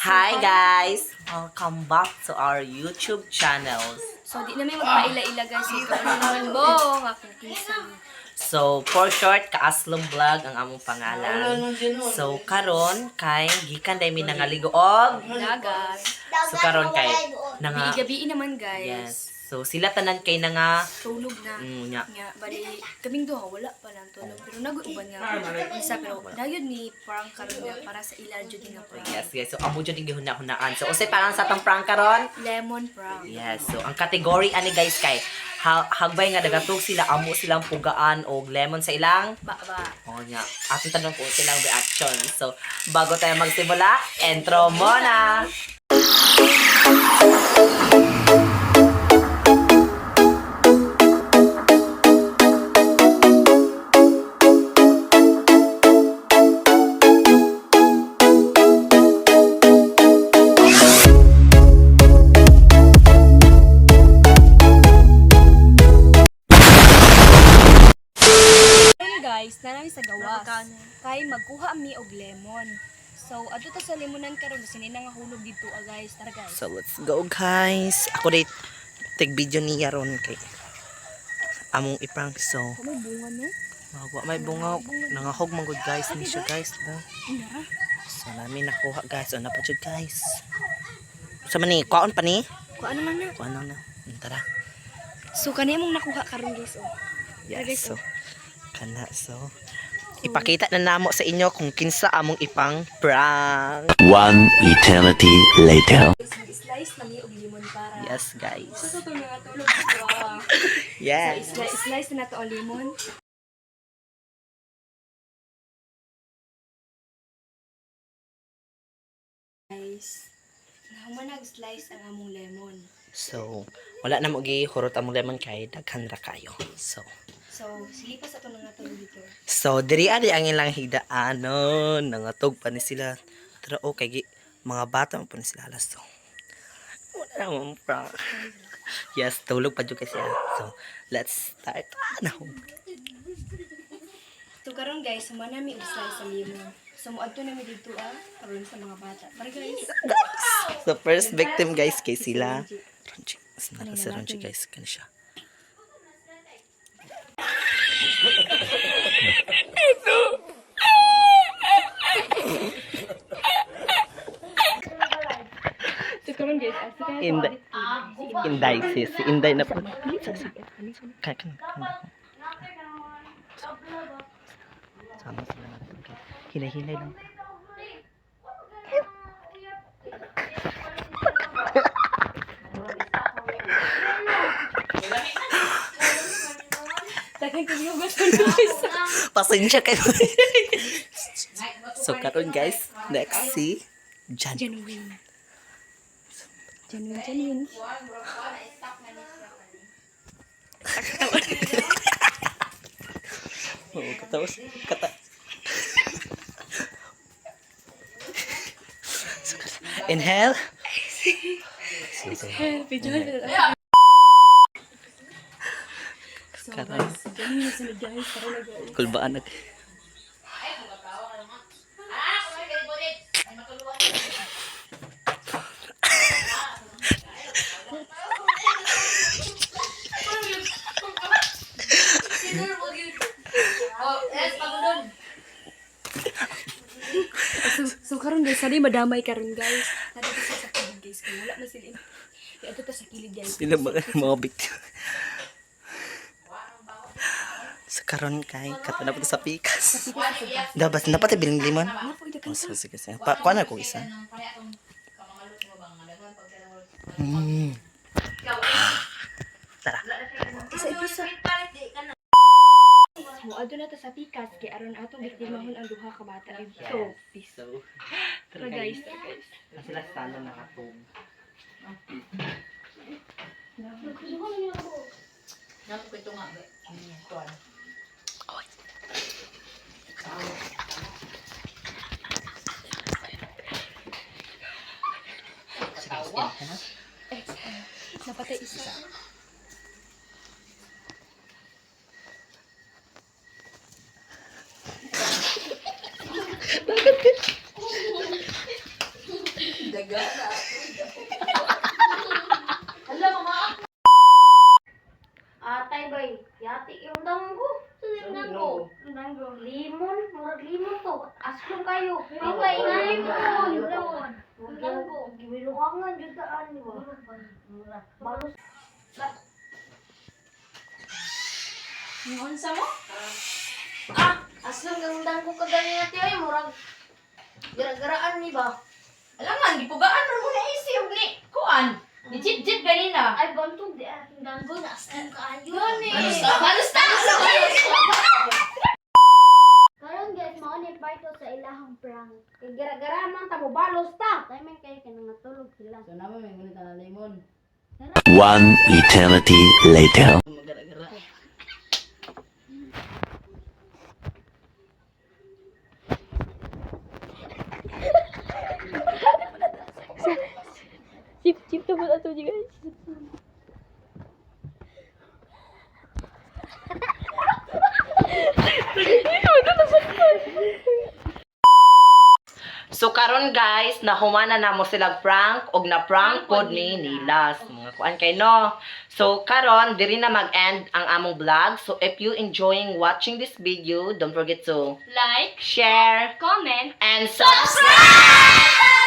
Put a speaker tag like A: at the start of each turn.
A: Hi guys! Welcome back to our YouTube channels.
B: So, di namin magpaila-ila guys. Ito naman mo, aking pinsan.
A: So, for short, Kaaslong Vlog ang among pangalan. So, karon kay gikan dai mi nangaligo og
B: Dagat.
A: so karon kay nanga
B: Gabi naman guys.
A: yes. So, sila tanan kay nanga
B: Tulog na.
A: nya.
B: Nga, bali, kaming duha, wala pa lang tulog. Pero nag-uban nga. Isa, pero nagyod ni prank karon nga para sa ila jud nga prank.
A: Yes, guys. So, amo jud yung gihuna-hunaan. So, usay parang sa tong prank karon.
B: Lemon prank.
A: Yes. So, ang category ani guys kay hagbay nga dagatog sila amo silang pugaan og lemon sa ilang
B: Ba.
A: oh nya. Ating tanong ko silang reaction. So, bago tayo magsimula, intro muna.
B: Guys, na namin sa gawas. Kay magkuha mi og lemon. So, adto ta sa lemonan karon kasi nina nga hulog dito guys. Tara guys.
A: So, let's go guys. Ako date take video niya ron kay among iprank. So,
B: May bunga no?
A: may bunga. Nangahog man good guys ni siya guys. No? So, namin nakuha guys. O, napad siya guys. Sa mani, kuhaan pa ni?
B: Kuha naman na.
A: Kuhaan na. Tara.
B: So, kani mong nakuha karon guys oh.
A: Yes. So, kana. So, ipakita na namo sa inyo kung kinsa among ipang prank.
C: One eternity later.
B: Slice na mi og lemon para.
A: Yes, guys.
B: So, ito nga tulog dito.
A: Yes.
B: Slice na to ang lemon. Guys, nahuman nag-slice ang among lemon.
A: So, wala na mo gihurot among lemon kay daghan ra kayo. So,
B: Silipas ato nga tulog dito.
A: diri ari ang ilang higdaanon. Nangatog pa ni sila. Pero okay, mga bata pa ni sila alas. So, wala na mong prank. Yes, tulog pa dyan siya. So, let's start. Now.
B: So, karon guys, humana mi og-slice sa lemon. So, muadto na mi dito karon sa mga bata. Para guys.
A: So, first victim guys kay sila. Ronchi. Sa Ronchi guys. Kani siya.
B: So, karon guys,
A: Inday. Inday sis. Si Inday na pa. Kan. Sama sila natin. Okay. Hinay-hinay lang.
B: Takang kayo gusto guys.
A: Pasensya kayo. So, karon guys. Next si Jan.
B: Genuine.
A: Oo, katapos. Inhale. Karay. Kulbaan nag.
B: So karon guys, sali madamay karon guys. Nato to sa kilid guys, kung wala man sila. Ato to sa kilid guys.
A: Sila mga victim. Sa karon kay katana pa sa pikas. Dabas na pati biling limon. Oh, so, sige. Kuha na ko isa. Tara.
B: Isa. Mo adto na to sa pikas kay aron atong biktimahon ang duha ka bata dito. Peace.
A: So,
B: Tara guys.
A: sila sana nakatong.
B: Napatay isa.
D: Atay bay, yati yung danggo. Yung danggo. Limon, murag limon to. Aslong kayo. Pero kay limon. Yung danggo. Giwiluhangan jud taan ni ba. Balos.
B: Noon sa mo?
D: Aslong yung danggo kagani na tiyo murag gara-garaan ni ba.
E: Alangan, gipugaan mo na isip ni kuan. Ni Jit ganina.
D: Ay bantog di ating danggo na aslong kaayo.
E: Yun eh. Balusta.
D: Karon guys, mao ni part sa ilahang prank. Kay gara-gara man ta mo balos ta. Tay man kay natulog sila.
E: So naman may ngunit na lemon.
C: One eternity later.
E: Magara-gara.
B: Chip to buat ato guys.
A: So karon guys, nahumana na mo sila prank og na prank pod ni Nilas. Mga kuan kay no. So karon diri na mag-end ang among vlog. So if you enjoying watching this video, don't forget to
B: Like,
A: share
B: comment,
A: and subscribe.